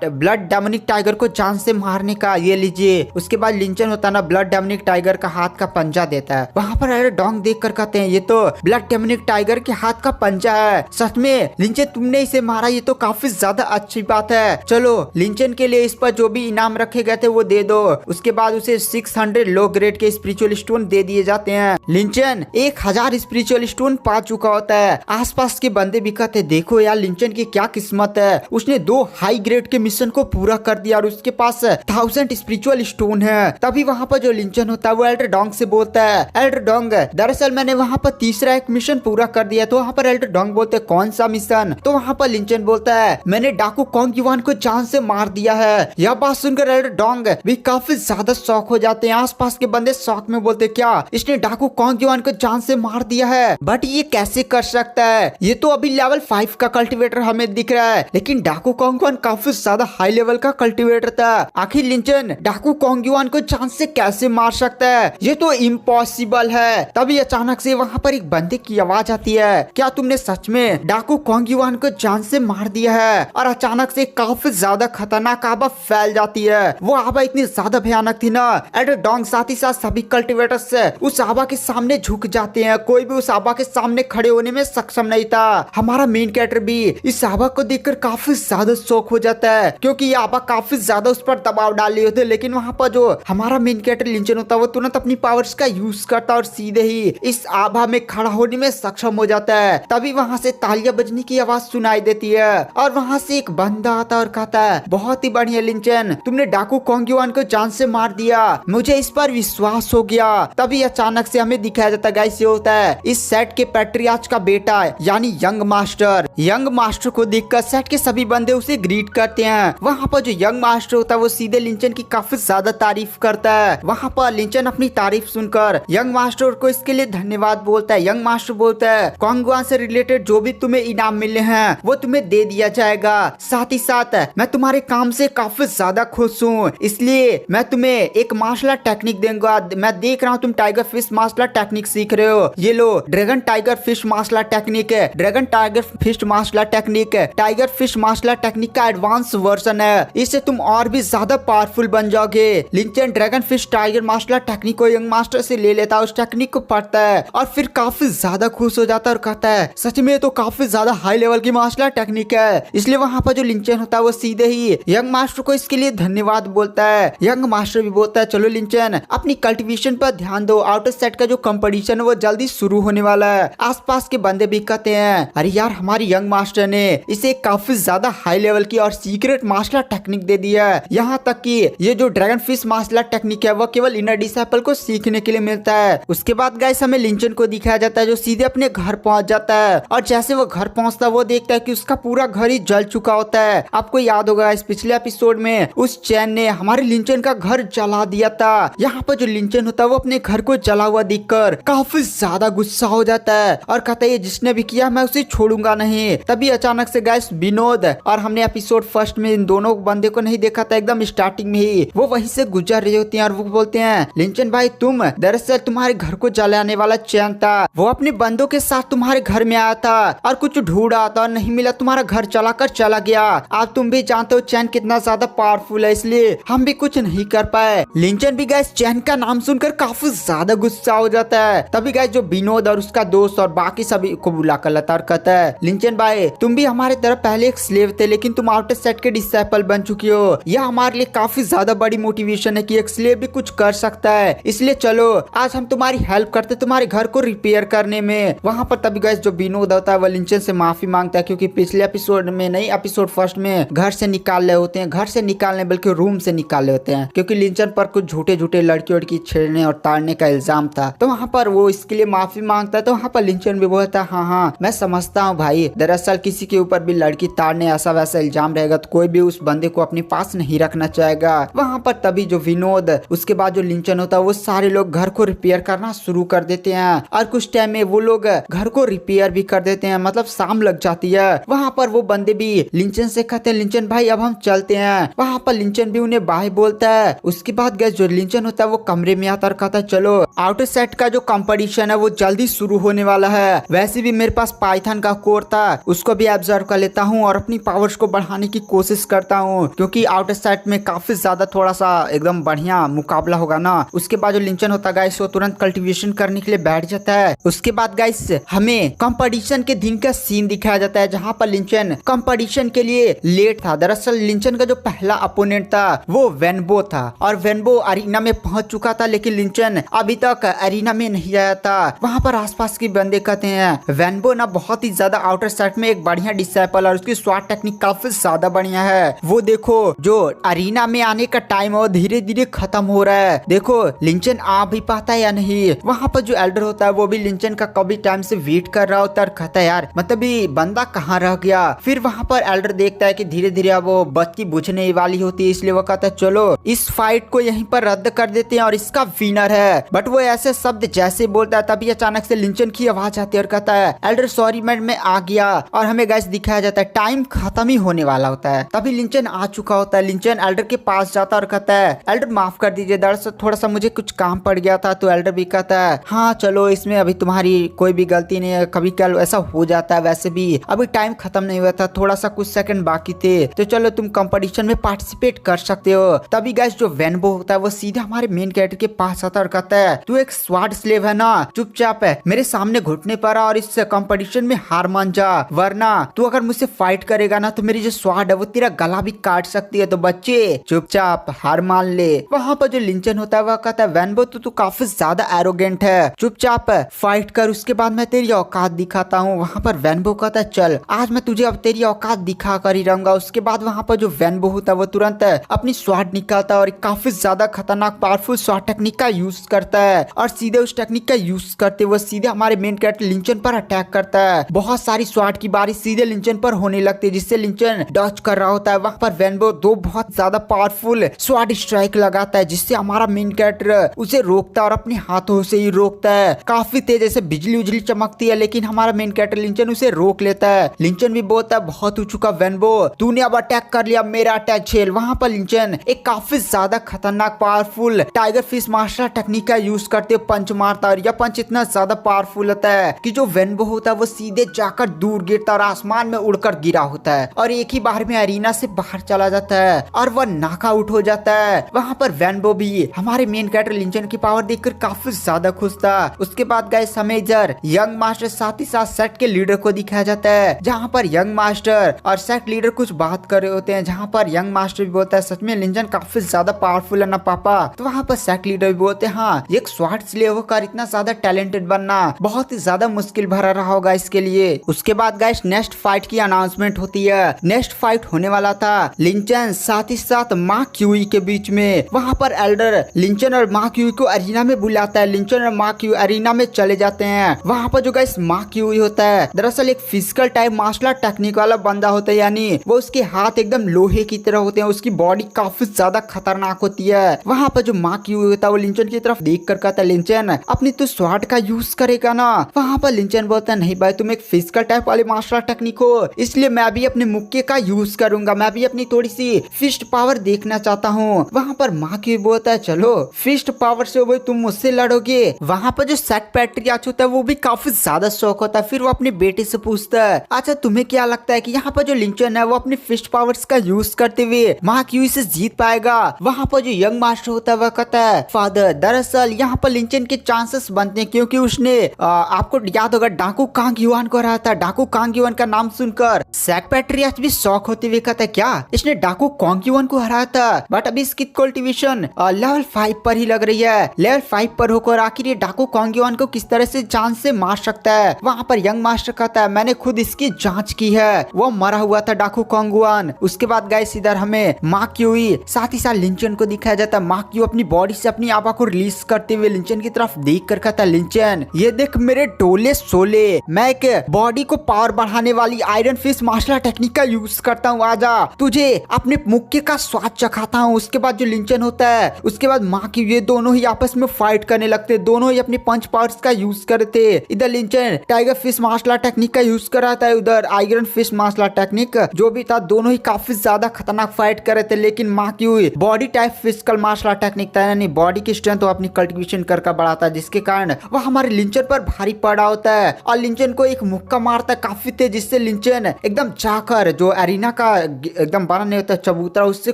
ब्लड डेमोनिक टाइगर को जान से मारने का, ये लीजिए। उसके बाद लिंचन होता है ना ब्लड डेमोनिक टाइगर का हाथ का पंजा देता है। वहाँ पर एल्डरडॉन्ग देख कर कहते हैं ये तो ब्लड डेमोनिक टाइगर के हाथ का पंजा है। सच में लिंचन तुमने इसे मारा, ये तो काफी ज्यादा अच्छी बात है। चलो लिंचन के लिए इस पर जो भी इनाम रखे गए थे वो दे दो। उसके बाद उसे 600 लो ग्रेड के स्पिरिचुअल स्टोन दे दिए जाते हैं। लिंचन 1000 स्पिरिचुअल स्टोन पा चुका होता है। आसपास के बंदे भी कहते देखो यार लिंचन की क्या किस्मत है, उसने 2 हाई ग्रेड के मिशन को पूरा कर दिया और उसके पास 1000 स्पिरिचुअल स्टोन है। तभी वहाँ पर जो लिंचन होता है वो एल्डरडॉन्ग से बोलता है एल्डरडॉन्ग दरअसल मैंने वहाँ पर तीसरा एक मिशन पूरा कर दिया। तो वहाँ पर एल्डरडॉन्ग बोलते कौन सा मिशन? तो वहाँ पर लिंचन बोलता है मैंने डाकू कॉन्ग युआन को जान से मार दिया है। यह बात सुनकर एल्डरडॉन्ग भी काफी ज्यादा शॉक हो जाते हैं। आसपास के बंदे शॉक में बोलते क्या इसने डाकू कॉन्ग युआन को जान से मार दिया है? बट ये कैसे कर सकता है? ये तो अभी लेवल 5 का कल्टीवेटर हमें दिख रहा है, लेकिन डाकू कॉन्ग युआन काफी ज्यादा हाई लेवल का कल्टीवेटर था। आखिर लिंचन डाकू कॉन्ग युआन को जान से कैसे मार सकता है? ये तो इम्पॉसिबल है। तभी अचानक से वहाँ पर एक बंदे की आवाज आती है क्या तुमने सच में डाकू कॉन्ग युआन को जान से मार दिया है? और अचानक से काफी ज्यादा खतरनाक आभा फैल जाती है। वो आभा इतनी ज्यादा भयानक थी ना, एल्डरडॉन्ग साथ ही साथ सभी कल्टीवेटर्स उस आभा के सामने झुक जाते हैं। कोई भी उस आभा के सामने खड़े होने में सक्षम नहीं था। हमारा मेन कैरेक्टर भी इस आभा को देखकर काफी ज्यादा शौक हो जाता है, क्योंकि ये आभा काफी ज्यादा उस पर दबाव डाल रहे होते। लेकिन वहाँ पर जो हमारा मेन कैरेक्टर लिंचन होता है वो तुरंत अपनी पावर्स का यूज करता और सीधे ही इस आभा में खड़ा होने में सक्षम हो जाता है। तभी वहाँ से तालियां बजने की आवाज सुनाई देती है और वहाँ से एक बंदा आता और कहता है बहुत ही बढ़िया लिंचन, तुमने डाकू कॉन्ग युआन को जान से मार दिया, मुझे इस पर विश्वास हो गया। तभी अचानक से हमें दिखाया जाता है गाइस ये होता है इस सेट के पैट्रियार्च का बेटा यानी यंग मास्टर। यंग मास्टर को देखकर सेट के सभी बंदे उसे ग्रीट करते हैं। वहाँ पर जो यंग मास्टर होता है वो सीधे लिंचन की काफी ज्यादा तारीफ करता है। वहाँ पर लिंचन अपनी तारीफ सुनकर यंग मास्टर को इसके लिए धन्यवाद बोलता है। यंग मास्टर बोलता है कॉन्ग युआन से रिलेटेड जो भी तुम्हें इनाम मिले हैं वो तुम्हें दे दिया जाएगा। साथ ही साथ मैं तुम्हारे काम से काफी ज्यादा खुश हूँ, इसलिए मैं तुम्हें एक मार्शल आर्ट टेक्निक दूंगा। मैं देख रहा हूँ तुम tiger fish martial art technique सीख रहे हो, ये लो dragon tiger fish martial art technique है। Dragon tiger fish martial art technique tiger fish martial art technique का एडवांस वर्जन है, इससे तुम और भी ज्यादा पावरफुल बन जाओगे। Linchen dragon fish tiger martial art technique को यंग मास्टर से ले लेता है, उस टेक्निक को पढ़ता है और फिर काफी ज्यादा खुश हो जाता है और कहता है सच में तो काफी ज्यादा हाई लेवल की मार्शल आर्ट टेक्निक है। इसलिए वहाँ पर जो लिंचन होता है वो सीधे ही यंग मास्टर को इसके लिए धन्यवाद बोलता है। यंग मास्टर भी बोलता है चलो लिंचन अपनी कल्टीवेशन पर ध्यान दो, आउटर सेट का जो कंपटीशन है वो जल्दी शुरू होने वाला है। आसपास के बंदे भी कहते हैं अरे यार हमारी यंग मास्टर ने इसे काफी ज्यादा हाई लेवल की और सीक्रेट मार्शल आर्ट टेक्निक दे दिया है। यहाँ तक कि ये जो dragon fish martial art technique है वो केवल इनर डिसाइपल को सीखने के लिए मिलता है। उसके बाद गाइस हमें लिंचन को दिखाया जाता है जो सीधे अपने घर पहुंच जाता है और जैसे वो घर पहुंचता है वो देखता है कि उसका पूरा घर ही जल चुका होता है। आपको याद होगा इस पिछले एपिसोड में उस चैन ने हमारे लिंचन का घर जला दिया था। यहाँ पर जो लिंचन होता है वो अपने घर को जला हुआ देखकर काफी ज्यादा गुस्सा हो जाता है और कहता है जिसने भी किया मैं उसे छोड़ूंगा नहीं। तभी अचानक से गाइस विनोद और हमने एपिसोड फर्स्ट में इन दोनों बंदे को नहीं देखा था, एकदम स्टार्टिंग में ही वो वहीं से गुजर रहे होते हैं और वो बोलते हैं लिंचन भाई तुम दरअसल तुम्हारे घर को जलाने वाला चैन था, वो अपने बंदों के साथ तुम्हारे घर में आया था और कुछ ढूंढा था और नहीं मिला, तुम्हारा घर चलाकर चला गया। आप तुम भी जानते हो चैन कितना ज्यादा पावरफुल है, इसलिए हम भी कुछ नहीं कर पाए। लिंचन भी गाइस चैन का नाम सुनकर काफी ज्यादा गुस्सा हो जाता है। तभी गाइस जो विनोद और उसका दोस्त और बाकी सभी को बुला कर लाता और कहता है लिंचन भाई तुम भी हमारे तरफ पहले एक स्लेव थे लेकिन तुम आउटर सेट के डिसाइपल बन चुकी हो। यह हमारे लिए काफी ज्यादा बड़ी मोटिवेशन है कि एक स्लेव भी कुछ कर सकता है, इसलिए चलो आज हम तुम्हारी हेल्प करते तुम्हारे घर को रिपेयर करने में। वहाँ पर तभी गाइस जो विनोद होता है वो लिंचन से माफी मांगता है क्योंकि पिछले एपिसोड में नहीं एपिसोड फर्स्ट में घर से निकाल रहे होते हैं, घर से निकालने बल्कि रूम से निकाल रहे होते हैं क्योंकि लिंचन पर कुछ झूठे झूठे लड़की वड़की छेड़ने और ताड़ने का इल्जाम था। तो वहाँ पर वो इसके लिए माफी मांगता है। तो वहाँ पर लिंचन भी बोलता है हाँ मैं समझता हूँ भाई, दरअसल किसी के ऊपर भी लड़की ताड़ने ऐसा वैसा इल्जाम रहेगा तो कोई भी उस बंदे को अपने पास नहीं रखना चाहेगा। वहाँ पर तभी जो विनोद उसके बाद जो लिंचन होता है वो सारे लोग घर को रिपेयर करना शुरू कर देते हैं और कुछ टाइम में वो लोग घर को रिपेयर भी कर देते हैं, मतलब शाम लग जाती है। वहाँ पर वो बंदे भी लिंचन से कहते हैं लिंचन भाई अब हम चलते हैं। वहाँ पर लिंचन भी उन्हें बाय बोलता है। उसके बाद गैस जो लिंचन होता है वो कमरे में आता और कहता है चलो आउटर सेट का जो कंपटीशन है वो जल्दी शुरू होने वाला है। वैसे भी मेरे पास पाइथन का कोर था, उसको भी ऑब्जर्व कर लेता हूँ और अपनी पावर्स को बढ़ाने की कोशिश करता करता हूँ, क्योंकि आउटर साइड में काफी ज्यादा थोड़ा सा एकदम बढ़िया मुकाबला होगा ना। उसके बाद जो लिंचन होता है गाइस वो तुरंत कल्टीवेशन करने के लिए बैठ जाता है। उसके बाद गाइस हमें कंपटीशन के दिन का सीन दिखाया जाता है, जहाँ पर लिंचन कंपटीशन के लिए लेट था। दरअसल लिंचन का जो पहला अपोनेंट था वो वेनबो था, और वेनबो अरीना में पहुंच चुका था, लेकिन लिंचन अभी तक अरीना में नहीं आया था। वहाँ पर आसपास के बंदे कहते हैं वेनबो ना बहुत ही ज्यादा आउटर साइड में एक बढ़िया डिसाइपल, और उसकी स्वाट टेक्निक काफी ज्यादा बढ़िया है। वो देखो जो अरीना में आने का टाइम है वो धीरे धीरे खत्म हो रहा है। देखो लिंचन आ भी पाता है या नहीं। वहाँ पर जो एल्डर होता है वो भी लिंचन का कभी टाइम से वेट कर रहा होता है, कहता है यार मतलब ये बंदा कहाँ रह गया। फिर वहाँ पर एल्डर देखता है कि धीरे धीरे अब वो बत्ती बुझने वाली होती है, इसलिए वो कहता है चलो इस फाइट को यहीं पर रद्द कर देते हैं और इसका विनर है। बट वो ऐसे शब्द जैसे बोलता है तभी अचानक से लिंचन की आवाज आती है और कहता है एल्डर सॉरी मैं आ गया। और हमें गाइस दिखाया जाता है टाइम खत्म ही होने वाला होता है, तभी लिंचन आ चुका होता है। लिंचन एल्डर के पास जाता है और कहता है एल्डर माफ कर दीजिए, दरअसल थोड़ा सा मुझे कुछ काम पड़ गया था। तो एल्डर भी कहता है हाँ चलो इसमें अभी तुम्हारी कोई भी गलती नहीं है, कभी कल ऐसा हो जाता है, वैसे भी अभी टाइम खत्म नहीं हुआ था, थोड़ा सा कुछ सेकंड बाकी थे, तो चलो तुम कंपटीशन में पार्टिसिपेट कर सकते हो। तभी गाइस जो वेनबो होता है वो सीधा हमारे मेन कैरेक्टर के पास आता है और कहता है तू एक स्वार्ड स्लेव है ना, चुपचाप है मेरे सामने घुटने पर आ और इस कंपटीशन में हार मान जा, वरना तू अगर मुझसे फाइट करेगा ना तो मेरी जो स्वार्ड है वो तेरा गला भी काट सकती है, तो बच्चे चुपचाप हार मान ले। वहाँ पर जो लिंचन होता है वह कहता है वेनबो तू काफी ज्यादा एरोगेंट है, चुपचाप फाइट कर, उसके बाद मैं तेरी औकात दिखाता हूँ। वहाँ पर वेनबो कहता है चल आज मैं तुझे अब तेरी औकात दिखा कर ही रहूंगा। उसके बाद वहाँ पर जो वेनबो होता है वो तुरंत अपनी स्वाट निकालता है और काफी ज्यादा खतरनाक पावरफुल स्वाट टेक्निक का यूज करता है, और सीधे उस टेक्निक का यूज करते हुए सीधे हमारे मेन कैरेक्टर लिंचन पर अटैक करता है। बहुत सारी स्वाट की बारिश सीधे लिंचन पर होने लगती है, जिससे लिंचन डॉज कर रहा होता है। वहाँ पर वेनबो दो बहुत ज्यादा पावरफुल स्वाट स्ट्राइक लगाता है, जिससे हमारा मेन कैरेक्टर उसे रोकता है और अपने हाथों से ही रोकता है। काफी तेज जैसे बिजली उजली चमकती है, लेकिन हमारा मेन कैरेक्टर लिंचन उसे रोक लेता है। लिंचन भी बोलता है बहुत हो चुका वेनबो, तूने अब अटैक कर लिया, मेरा अटैक झेल। वहाँ पर लिंचन एक काफी ज्यादा खतरनाक powerful tiger fish martial technique का यूज करते हुए पंच मारता है, और यह पंच इतना ज्यादा पावरफुल होता है कि जो वेनबो होता है वो सीधे जाकर दूर गिरता और आसमान में उड़कर गिरा होता है, और एक ही बार में अरीना से बाहर चला जाता है और वह नॉकआउट हो जाता है। वहाँ पर वेनबो भी हमारे मेन कैरेक्टर लिंचन की पावर देखकर काफी ज्यादा खुश था। उसके बाद गाइस हमें इधर यंग मास्टर साथ ही साथ सेट के लीडर को दिखाया जाता है, जहाँ पर यंग मास्टर और सेट लीडर कुछ बात कर रहे होते हैं, जहाँ पर यंग मास्टर भी बोलता है सच में लिंचन काफी ज्यादा पावरफुल है ना पापा। तो वहाँ पर सेट लीडर भी बोलते हैं हाँ एक स्वाट स्लेव होकर इतना ज्यादा टैलेंटेड बनना बहुत ही ज्यादा मुश्किल भरा रहा होगा इसके लिए। उसके बाद गाइस नेक्स्ट फाइट की अनाउंसमेंट होती है। नेक्स्ट फाइट होने वाला था लिंचन साथ ही साथ माँ क्यूई के बीच में। वहाँ पर एल्डर लिंचन और माँ क्यूई को अरीना में बुलाता है। लिंचन और माँ क्यूई अरीना में चले जाते हैं। वहाँ पर जो गाइस माँ क्यूई होता है दरअसल एक फिजिकल टाइप मार्शल टेक्निक वाला बंदा होता है, यानी वो उसके हाथ एकदम लोहे की तरह होते हैं, उसकी बॉडी काफी ज्यादा खतरनाक होती है। वहाँ पर जो माँ क्यूई होता है वो लिंचन की तरफ देख कर कहता है लिंचन अपनी तो स्वाट का यूज करेगा ना। वहाँ पर लिंचन बोलता है नहीं भाई तुम एक फिजिकल टाइप वाले मार्शल टेक्निक हो, इसलिए मैं भी अपने मुक्के का यूज करूंगा, मैं भी अपनी थोड़ी सी फिस्ट पावर देखना चाहता हूँ। वहाँ पर माँ क्यूई बोलता है चलो फिस्ट पावर से वो तुम मुझसे लड़ोगे। वहाँ पर जो सेट पैट्रियाच होता है वो भी काफी ज्यादा शौक होता है, फिर वो अपने बेटे से पूछता है अच्छा तुम्हें क्या लगता है कि यहाँ पर जो लिंचन है वो अपनी फिस्ट पावर्स का यूज करते हुए माँ क्यूई से जीत पाएगा। वहाँ पर जो यंग मास्टर होता है वह कहता है फादर दरअसल यहाँ पर लिंचन के चांसेस बनते हैं, क्योंकि उसने आपको याद होगा डाकू कांग युआन को हराया था। डाकू कांग युआन का नाम सुनकर सेट पैट्रियाच भी शौक होते हुए कहता है क्या इसने डाकू कांग युआन को हराया था, बट अभी इसकी कल्टीवेशन लेवल 5 पर ही लग रही है। लेवल 5 पर होकर आखिर ये डाकू कांग युआन को किस तरह से जान से मार सकता है। वहाँ पर यंग मास्टर कहता है मैंने खुद इसकी जांच की है, वो मरा हुआ था डाकू कांग युआन। उसके बाद गाइस इधर हमें माँ क्यूई साथ ही साथ लिंचन को दिखाया जाता है। माँ क्यूई अपनी बॉडी से अपनी आभा को रिलीज करते हुए लिंचन की तरफ देख कर कहता है लिंचन ये देख मेरे डोले सोले, मैं एक बॉडी को पावर बढ़ाने वाली आयरन फिश मार्शल टेक्निक का यूज करता हूँ, आजा तुझे अपने मुक्के का स्वाद चखाता हूँ। उसके बाद जो लिंचन होता है उसके बाद माँ क्यूई ये दोनों ही आपस में फाइट करने लगते, दोनों ही अपने पंच पावर्स का यूज करते। इधर Linchen tiger fish martial art technique का यूज कर रहा था, उधर iron fish martial art technique जो भी था, दोनों ही काफी ज्यादा खतरनाक फाइट कर रहे थे। लेकिन Ma Qi body type physical martial art technique था, यानी बॉडी की स्ट्रेंथ वो अपनी कल्टीवेशन कर बढ़ाता है, जिसके कारण वह हमारे लिंचन पर भारी पड़ा होता है और लिंचन को एक मुक्का मारता है काफी तेज, जिससे लिंचन एकदम जाकर जो एरिना का एकदम बड़ा नहीं होता चबूतरा, उससे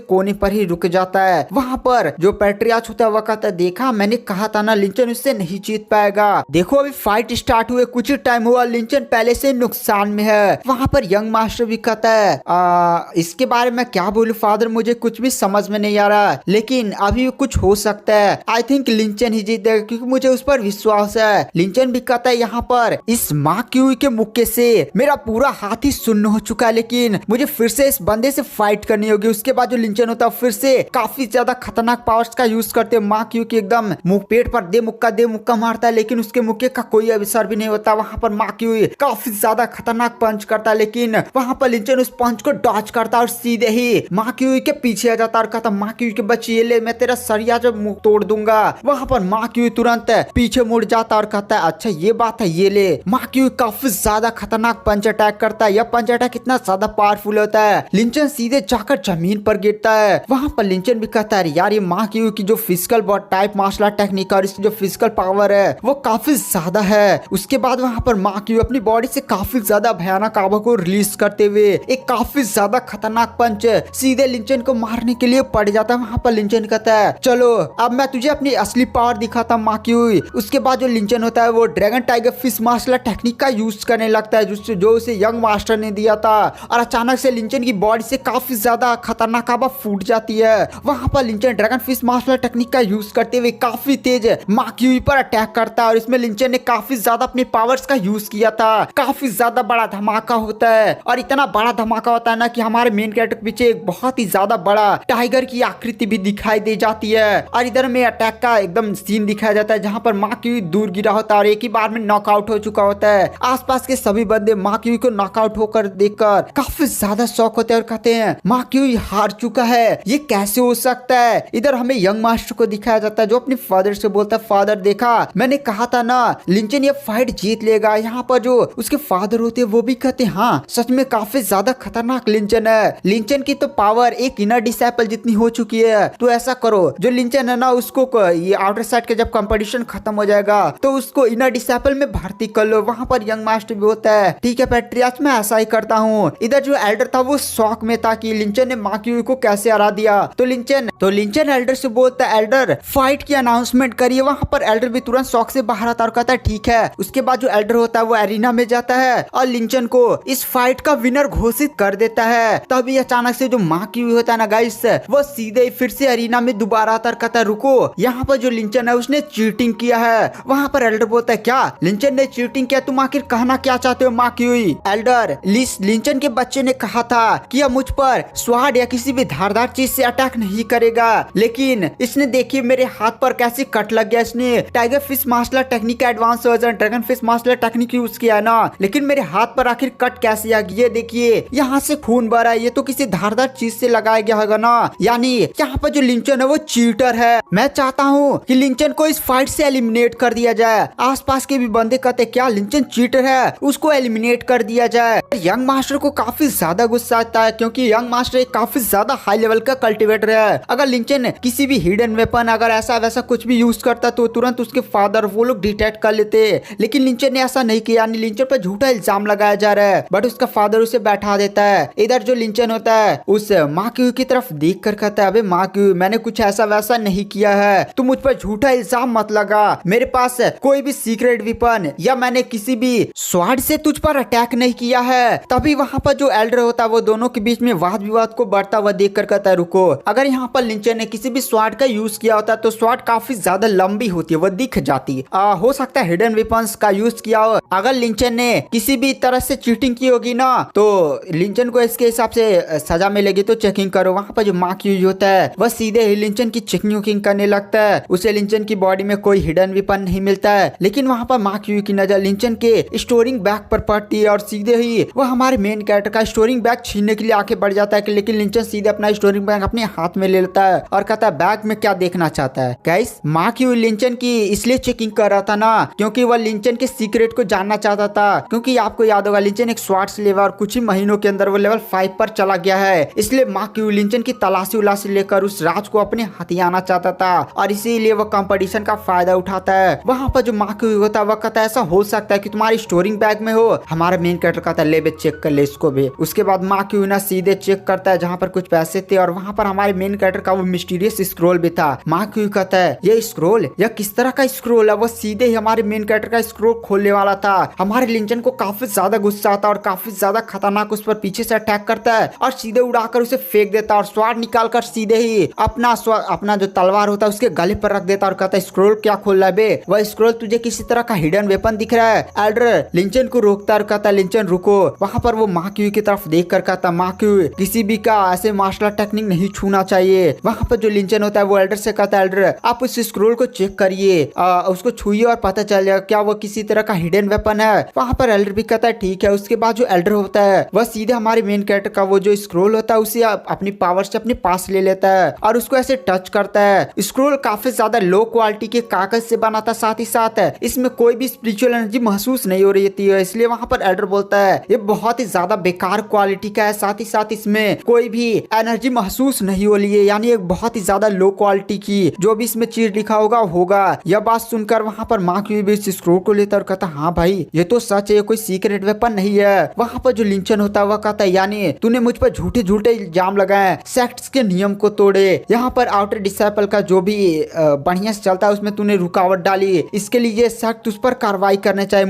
कोने पर ही रुक जाता है। वहाँ पर जो पैट्रियाच होता है वह कहता है, देखा मैंने कहा था ना लिंचन उससे नहीं जीत पाएगा। देखो अभी फाइट स्टार्ट हुए कुछ ही टाइम हुआ, लिंचन पहले से नुकसान में है। वहाँ पर यंग मास्टर भी कहता है इसके बारे में क्या बोलूं फादर, मुझे कुछ भी समझ में नहीं आ रहा, लेकिन अभी कुछ हो सकता है। आई थिंक लिंचन ही जीतेगा क्योंकि मुझे उस पर विश्वास है। लिंचन भी कहता है यहाँ पर इस माँ क्यूई के मुक्के से मेरा पूरा हाथ ही सुन्न हो चुका है, लेकिन मुझे फिर से इस बंदे से फाइट करनी होगी। उसके बाद जो लिंचन होता है फिर से काफी ज्यादा खतरनाक पावर्स का यूज करते माँ क्यूई की एकदम मुंह पेट पर दे मुक्का मारता है, लेकिन उसके मुक्के का कोई असर भी नहीं होता। वहाँ पर माँ क्यूई काफी ज्यादा खतरनाक पंच करता है, लेकिन वहाँ पर लिंचन उस पंच को डॉच करता है और सीधे ही माँ क्यूई के पीछे आ जाता है और कहता माँ क्यूई के बच्चे ये ले, मैं तेरा सरिया जब मुंह तोड़ दूंगा। वहाँ पर माँ क्यूई तुरंत पीछे मुड़ जाता और कहता है अच्छा ये बात है, ये ले। माँ क्यूई काफी ज्यादा खतरनाक पंच अटैक करता है। यह पंच अटैक कितना ज्यादा पावरफुल होता है, लिंचन सीधे जाकर जमीन पर गिरता है। वहाँ पर लिंचन भी कहता है यार ये माँ क्यूई की जो physical type martial art technique और इसकी जो फिजिकल पावर है वो काफी ज्यादा है। उसके बाद वहाँ पर माँ क्यूई अपनी बॉडी से काफी ज्यादा भयानक आवा को रिलीज करते हुए एक काफी ज्यादा खतरनाक पंच सीधे लिंचन को मारने के लिए पड़ जाता है। वहाँ पर लिंचन कहता है चलो अब मैं तुझे अपनी असली पावर दिखाता माँ क्यूई। उसके बाद जो लिंचन होता है वो dragon tiger fish martial technique का यूज करने लगता है जो उसे यंग मास्टर ने दिया था, और अचानक से लिंचन की बॉडी से काफी ज्यादा खतरनाक आवा फूट जाती है। वहाँ पर लिंचन ड्रैगन फिश मार्शल टेक्निक का यूज करते हुए काफी तेज माँ क्यूई पर अटैक करता है, और इसमें लिंचन ने काफी ज्यादा अपने पावर्स का यूज किया था। काफी ज्यादा बड़ा धमाका होता है, और इतना बड़ा धमाका होता है ना कि हमारे मेन कैरेक्टर के पीछे एक बहुत ही ज्यादा बड़ा टाइगर की आकृति भी दिखाई दे जाती है, और इधर में अटैक का एकदम सीन दिखाया जाता है जहाँ पर माँ क्यूई दूर गिरा होता है और एक ही बार में नॉकआउट हो चुका होता है। आसपास के सभी बंदे माँ क्यूई को नॉकआउट होकर देखकर काफी ज्यादा शौक होते हैं और कहते हैं माँ क्यूई हार चुका है, ये कैसे हो सकता है। इधर हमें यंग मास्टर को दिखाया जाता है जो अपने फादर से बोलता है फादर देखा मैंने कहा था ना लिंचन ये फाइट जीत लेगा। यहाँ पर जो उसके फादर होते हैं वो भी कहते हैं हाँ सच में काफी ज्यादा खतरनाक लिंचन है, लिंचन की तो पावर एक इनर डिसाइपल जितनी हो चुकी है। तो ऐसा करो जो लिंचन है ना उसको ये आउटर साइड का जब कंपटीशन खत्म हो जाएगा तो उसको इनर डिसाइपल में भर्ती कर लो। वहाँ पर यंग मास्टर भी होता है ठीक है पैट्रियाच मैं ऐसा ही करता हूँ। इधर जो एल्डर था वो शौक में था कि लिंचन ने माँ क्यूई को कैसे हरा दिया। तो लिंचन एल्डर से बोलता है एल्डर फाइट की अनाउंसमेंट करिए। वहाँ पर एल्डर भी तुरंत शौक से बाहर आता और कहता है ठीक है। उसके बाद जो एल्डर होता है वो एरिना में जाता है और लिंचन को इस फाइट का विनर घोषित कर देता है। तभी अचानक से जो माँ क्यूई होता है ना गाइस वो सीधे फिर से एरिना में दोबारा आता और कहता है रुको यहाँ पर जो लिंचन है उसने चीटिंग किया है। वहाँ पर एल्डर बोलता है क्या लिंचन ने चीटिंग किया, तुम आखिर कहना क्या चाहते हो माँ क्यूई। एल्डर लिंचन के बच्चे ने कहा था कि यह मुझ पर स्वाड या किसी भी धारदार चीज से अटैक नहीं करेगा, लेकिन इसने देखिए मेरे हाथ पर कैसे कट लग गया। इसने टाइगर फिश मार्शल टेक्निक का advance version dragon fish martial technique use किया है ना, लेकिन मेरे हाथ पर आखिर कट कैसे आ गया। ये देखिए यहाँ से खून बह रहा है, ये तो किसी धारदार चीज से लगाया गया होगा ना। यानी यहाँ पर जो लिंचन है वो चीटर है। मैं चाहता हूँ कि लिंचन को इस फाइट से एलिमिनेट कर दिया जाए। आसपास के भी बंदे कहते क्या लिंचन चीटर है, उसको एलिमिनेट कर दिया जाए। यंग मास्टर को काफी ज्यादा गुस्सा आता है क्योंकि यंग मास्टर एक काफी ज्यादा हाई लेवल का कल्टिवेटर है। अगर लिंचन किसी भी हिडन वेपन अगर ऐसा वैसा कुछ भी यूज करता तो तुरंत उसके फादर वो लोग डिटेक्ट कर लेते, लेकिन लिंचन ने ऐसा नहीं किया। लिंचन पर झूठा इल्जाम लगाया जा रहा है बट उसका फादर उसे बैठा देता है। इधर जो लिंचन होता है उस माँ क्यूई की तरफ देख कर कहता है अबे माँ क्यूई मैंने कुछ ऐसा वैसा नहीं किया है, तुम मुझ पर झूठा इल्जाम मत लगा। मेरे पास कोई भी सीक्रेट वेपन या मैंने किसी भी स्वाड से तुझ पर अटैक नहीं किया है। तभी वहाँ पर जो एल्डर होता है वो दोनों के बीच में वाद विवाद को बढ़ता हुआ देख कर कहता है रुको, अगर यहाँ पर लिंचन ने किसी भी स्वाड का यूज किया होता तो स्वाड काफी ज्यादा लंबी होती है, वो दिख जाती। हो सकता है हिडन वेपन्स का यूज किया हो। अगर लिंचन ने किसी भी तरह से चीटिंग की होगी ना तो लिंचन को इसके हिसाब से सजा मिलेगी, तो चेकिंग करो। वहाँ पर जो माँ क्यूई होता है वह सीधे ही लिंचन की चेकिंग करने लगता है। उसे लिंचन की बॉडी में कोई हिडन वेपन नहीं मिलता है, लेकिन वहाँ पर माँ क्यूई की नजर लिंचन के स्टोरिंग बैग पर पड़ती है और सीधे ही वह हमारे मेन कैरेक्टर का स्टोरिंग बैग छीनने के लिए आके बढ़ जाता है, लेकिन लिंचन सीधे अपना स्टोरिंग बैग अपने हाथ में ले लेता है और कहता है बैग में क्या देखना चाहता है। गाइस माँ क्यूई लिंचन की इसलिए चेकिंग कर रहा था ना क्योंकि वह लिंचन के सीक्रेट को जानना चाहता था, क्योंकि आपको याद होगा लिंचन एक स्वाड स्लेव और कुछ ही महीनों के अंदर वो लेवल 5 पर चला गया है। इसलिए माँ क्यूई लिंचन की तलाशी उलाशी लेकर उस राज को अपने हाथ आना चाहता था और इसीलिए वह कंपटीशन का फायदा उठाता है। वहाँ पर जो माँ क्यूई होता है वह कहता है ऐसा हो सकता है कि तुम्हारी स्टोरिंग बैग में हो। हमारा मेन कैरेक्टर कहता है ले बे चेक कर ले इसको भी। उसके बाद माँ क्यूई ना सीधे चेक करता है जहाँ पर कुछ पैसे थे और वहाँ पर हमारे मेन कैरेक्टर का वो मिस्टीरियस स्क्रोल भी था। माँ क्यों कहता है ये स्क्रोल, यह किस तरह का स्क्रोल है। वो सीधे ही हमारे मेन कैरेक्टर का स्क्रोल खोलने वाला था। हमारे लिंचन को काफी ज्यादा गुस्सा आता है और काफी ज्यादा खतरनाक उस पर पीछे से अटैक करता है और सीधे उड़ाकर उसे फेंक देता है और स्वाड निकालकर सीधे ही अपना जो तलवार होता है उसके गले पर रख देता और कहता है स्क्रोल क्या खोल रहा है बे, वह स्क्रोल तुझे किसी तरह का हिडन वेपन दिख रहा है। एल्डर लिंचन को रोकता और कहता है लिंचन रुको। वहाँ पर वो माँ क्यू की तरफ देख कर कहता माँ क्यू किसी भी का ऐसे मार्शल टेक्निक नहीं छूना चाहिए। वहाँ पर जो लिंचन होता है वो एल्डर से कहता है एल्डर आप उस स्क्रोल को चेक करिए, उसको छुइए और पता चल जाएगा क्या वो किसी तरह का हिडन वेपन है। वहाँ पर एल्डर भी कहता है ठीक है। उसके बाद जो एल्डर होता है वह सीधे हमारे मेन कैरेक्टर का वो जो स्क्रोल होता है उसे अपनी पावर से अपने पास ले लेता है और उसको ऐसे टच करता है। स्क्रोल काफी ज्यादा लो क्वालिटी के कागज से बना था, साथ ही साथ इसमें कोई भी स्पिरिचुअल एनर्जी महसूस नहीं हो रही थी, इसलिए वहाँ पर एल्डर बोलता है ये बहुत ही ज्यादा बेकार क्वालिटी का है, साथ ही साथ इसमें कोई भी एनर्जी महसूस नहीं हो रही है, यानी एक बहुत ही ज्यादा लो क्वालिटी की जो भी इसमें चीज लिखा होगा। यह बात सुनकर वहाँ पर माँ की भी इस स्क्रोल को लेता और कहता हाँ भाई ये तो सच है, कोई सीक्रेट वेपन नहीं है। वहाँ पर जो लिंचन होता है वह कहता है यानी तूने मुझ पर झूठे झूठे इल्जाम लगाए, सेक्ट्स के नियम को तोड़े, यहाँ पर आउटर डिसाइपल का जो भी बढ़िया से चलता है उसमें तूने रुकावट डाली, इसके लिए सेक्ट उस पर कार्रवाई करना चाहिए,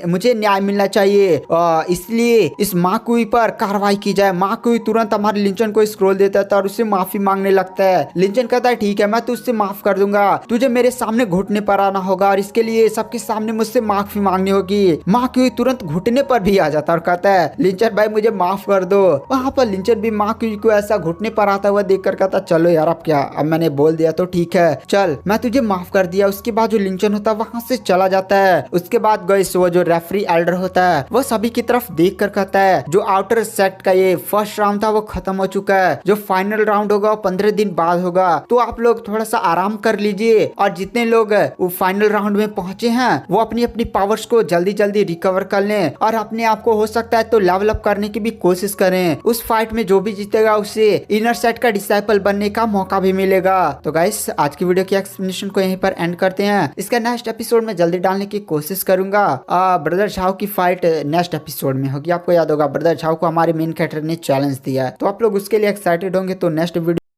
मुझे न्याय मिलना चाहिए, इसलिए इस माकुई पर कार्रवाई की जाए। माकुई तुरंत हमारे लिंचन को स्क्रोल देता था और उससे माफी मांगने लगता है। लिंचन कहता है ठीक है मैं तुझसे माफ कर दूंगा, तुझे मेरे सामने घुटने पर आना होगा और इसके लिए सबके सामने मुझसे माफी मांगनी होगी। माकुई तुरंत घुटने पर भी आ जाता और कहता है लिंचन भाई मुझे माफ कर दो। वहाँ पर लिंचन भी माकुई को ऐसा घुटने पर आता हुआ देखकर कहता चलो यार अब क्या, अब मैंने बोल दिया तो ठीक है चल मैं तुझे माफ कर दिया। उसके बाद जो लिंचन होता है वहाँ से चला जाता है। उसके बाद गाइस वो जो रेफरी एल्डर होता है वो सभी की तरफ देख कर कहता है जो आउटर सेट का ये फर्स्ट राउंड था वो खत्म हो चुका है, जो फाइनल राउंड होगा 15 दिन बाद होगा, तो आप लोग थोड़ा सा आराम कर लीजिए और जितने लोग वो फाइनल राउंड में पहुंचे हैं वो अपनी अपनी पावर्स को जल्दी जल्दी रिकवर कर लें और अपने आप को हो सकता है तो लेवल अप करने की भी कोशिश करें। उस फाइट में जो भी जीतेगा उसे इनर सेट का डिसाइपल बनने का मौका भी मिलेगा। तो गाइस आज की वीडियो की एक्सप्लेनेशन को यहीं पर एंड करते हैं, इसका नेक्स्ट एपिसोड में जल्दी डालने की कोशिश करूंगा। ब्रदर झाओ की फाइट नेक्स्ट एपिसोड में होगी। आपको याद होगा ब्रदर झाओ को हमारे मेन कैरेक्टर ने चैलेंज दिया है, तो आप लोग उसके लिए एक्साइटेड होंगे। तो नेक्स्ट वीडियो